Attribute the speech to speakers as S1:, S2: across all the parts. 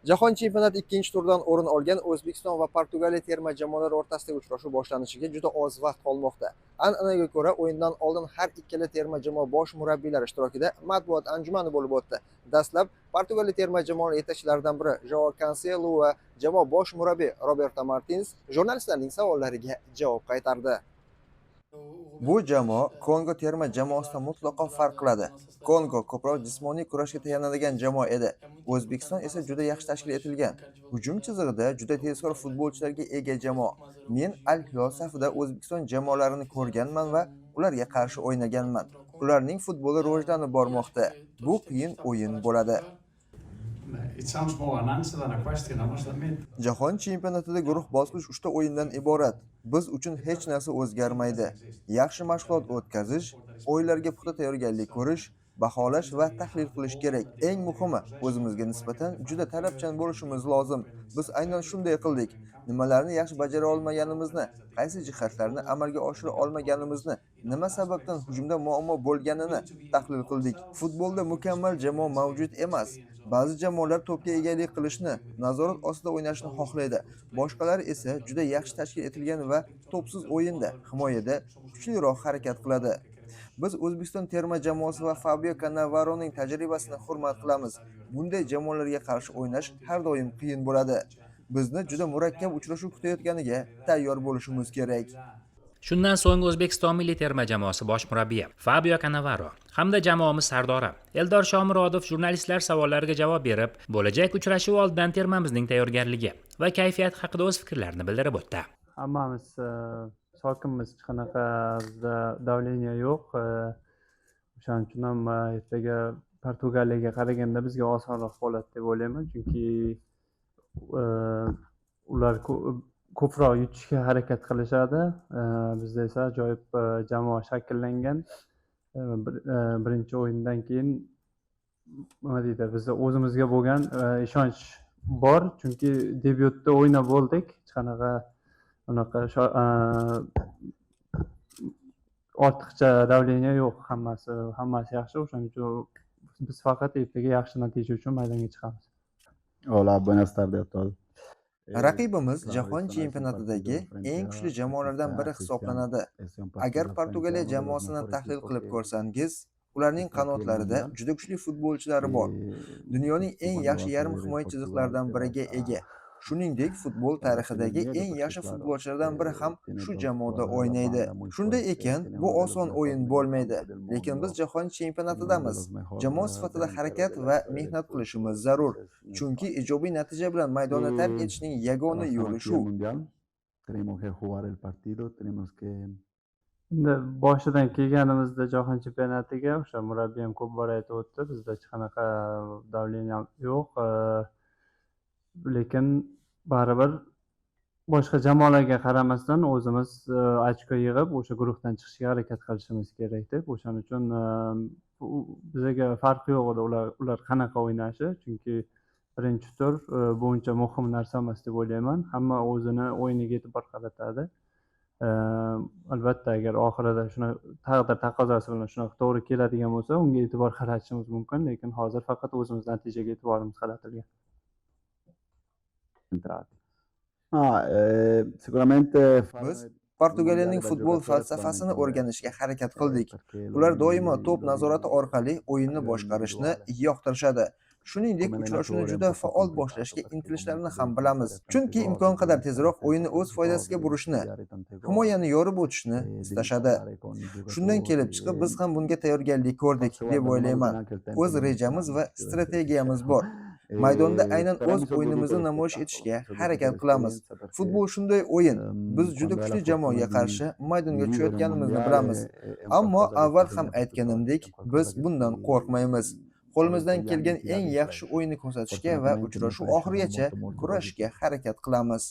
S1: Jahon chempionati ikkinchi turdan o'rin olgan O'zbekiston va Portugaliya terma jamoalari o'rtasidagi uchrashuv boshlanishiga juda oz vaqt qolmoqda. An'anaga ko'ra, o'yindan oldin har ikkala terma jamoa bosh murabbiylari ishtirokida matbuot anjumani bo'lib o'tdi. Dastlab Portugaliya terma jamoa yetakchilaridan biri Joao Cancelo va jamoa bosh murabbiyi Roberto Martins jurnalistlarning savollariga javob qaytardi. Bu jamoa Kongo terma jamoasidan mutlaqo farq qiladi. Kongo ko'proq jismoniy kurashga tayanadigan jamoa edi. O'zbekiston esa juda yaxshi tashkil etilgan. Hujum chizig'ida juda tezkor futbolchilarga ega jamoa. Men Al-Hilol safida O'zbekiston jamoalarini ko'rganman va ularga qarshi o'ynaganman. Ularning futboli rivojlanib bormoqda. Bu qiyin o'yin bo'ladi. Jahon chempionatida guruh bosqich 3 ta o'yindan iborat. Biz uchun hech narsa o'zgarmaydi. Yaxshi mashg'ulot o'tkazish, o'yinlarga puxta tayyorgarlik ko'rish, baholash va tahlil qilish kerak. Eng muhimi, o'zimizga nisbatan juda talabchan bo'lishimiz lozim. Biz aynan shunday qildik. Nimalarni yaxshi bajara olmaganimizni, qaysi jihatlarni amalga oshira olmaganimizni, nima sababdan hujumda muammo bo'lganini tahlil qildik. Futbolda mukammal jamoa mavjud emas. Ba'zi jamoalar to'pga egalik qilishni, nazorat ostida o'ynashni xohlaydi. Boshqalari esa juda yaxshi tashkil etilgan va to'psiz o'yinda, himoyada kuchliroq harakat qiladi. Biz O'zbekiston terma jamoasi va Fabio Cannavaroning tajribasini hurmat qilamiz. Bunday jamoalarga qarshi o'ynash har doim qiyin bo'ladi. Bizni juda murakkab uchrashuv kutayotganiga tayyor bo'lishimiz kerak.
S2: Shundan so'ng O'zbekiston milliy terma jamoasi bosh murabbiyi Fabio Cannavaro hamda jamoamiz sardori Eldor Shomurodov jurnalistlar savollariga javob berib, bo'lajak uchrashuv oldidan termamizning tayyorgarligi va kayfiyati haqida o'z fikrlarini bildirib o'tdi.
S3: Hammamiz sokinmiz, hech qanaqa bizda davleniya yo'q. O'shaning uchun ham ertaga Portugaliyaga qaraganda bizga osonroq bo'ladi deb o'ylayman, chunki ular ko'proq yutishga harakat qilishadi. Bizda esa ajoyib jamoa shakllangan. Birinchi o'yindan keyin nima deydi, bizda o'zimizga bo'lgan ishonch bor, chunki debyutda o'ynab bo'ldik. Hech qanaqa unaqa ortiqcha davleniya yo'q, hammasi yaxshi. O'shaning uchun biz faqat ertaga yaxshi natija uchun maydonga chiqamiz.
S4: Hola, buenas tardes a todos.
S1: Raqibimiz jahon chempionatidagi eng kuchli jamoalardan biri hisoblanadi. Agar Portugaliya jamoasini tahlil qilib ko'rsangiz, ularning qanotlarida juda kuchli futbolchilari bor. Dunyoning eng yaxshi yarim himoya chiziqlaridan biriga ega. Shuningdek, futbol tarixidagi eng yaxshi futbolchilardan biri ham shu jamoada o'ynaydi. Shunday ekan, bu oson o'yin bo'lmaydi. Lekin biz jahon chempionatidamiz. Jamoa sifatida harakat va mehnat qilishimiz zarur. Chunki ijobiy natija bilan maydonni tark etishning yagona yo'li shu.
S3: Endi boshidan kelganimizda jahon chempionatiga o'sha murabbiy ham ko'p bor aytib o'tdi, bizda hech qanaqa davleniya yo'q. Lekin baribir boshqa jamoalarga qaramasdan o'zimiz ochko yig'ib o'sha guruhdan chiqishga harakat qilishimiz kerak deb. O'shaning uchun bizga farqi yo'q edi ular qanaqa o'ynashi, chunki birinchi tur bu uncha muhim narsa emas deb o'ylayman. Hamma o'zini o'yiniga e'tibor qaratadi. Albatta, agar oxirida shuna taqdir taqozosi bilan shunaqa to'g'ri keladigan bo'lsa, unga e'tibor qaratishimiz mumkin, lekin hozir faqat o'zimiz natijaga e'tiborimiz qaratilgan.
S1: Biz Portugaliyaning futbol falsafasini o'rganishga harakat qildik. Ular doimo to'p nazorati orqali o'yinni boshqarishni yoqtirishadi. Shuningdek, uchrashuvni juda faol boshlashga intilishlarini ham bilamiz. Chunki imkon qadar tezroq o'yinni o'z foydasiga burishni, himoyani yorib o'tishni istashadi. Shundan kelib chiqib, biz ham bunga tayyorgarlik ko'rdik deb o'ylayman. O'z rejamiz va strategiyamiz bor. Maydonda aynan o'z o'yinimizni namoyish etishga harakat qilamiz. Futbol shunday o'yin. Biz juda kuchli jamoaga qarshi maydonga tushayotganimizni bilamiz. Ammo avval ham aytganimdek, biz bundan qo'rqmaymiz. Qo'limizdan kelgan eng yaxshi o'yinni ko'rsatishga va uchrashuv oxirigacha kurashishga harakat qilamiz.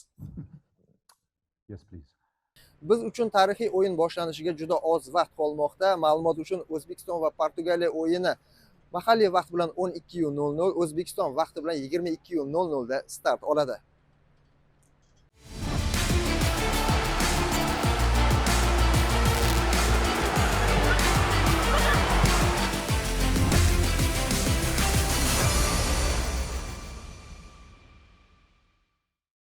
S1: Biz uchun tarixiy o'yin boshlanishiga juda oz vaqt qolmoqda. Ma'lumot uchun O'zbekiston va Portugaliya o'yini mahalliy vaqt bilan 12:00, O'zbekiston vaqti bilan 22:00 da start oladi.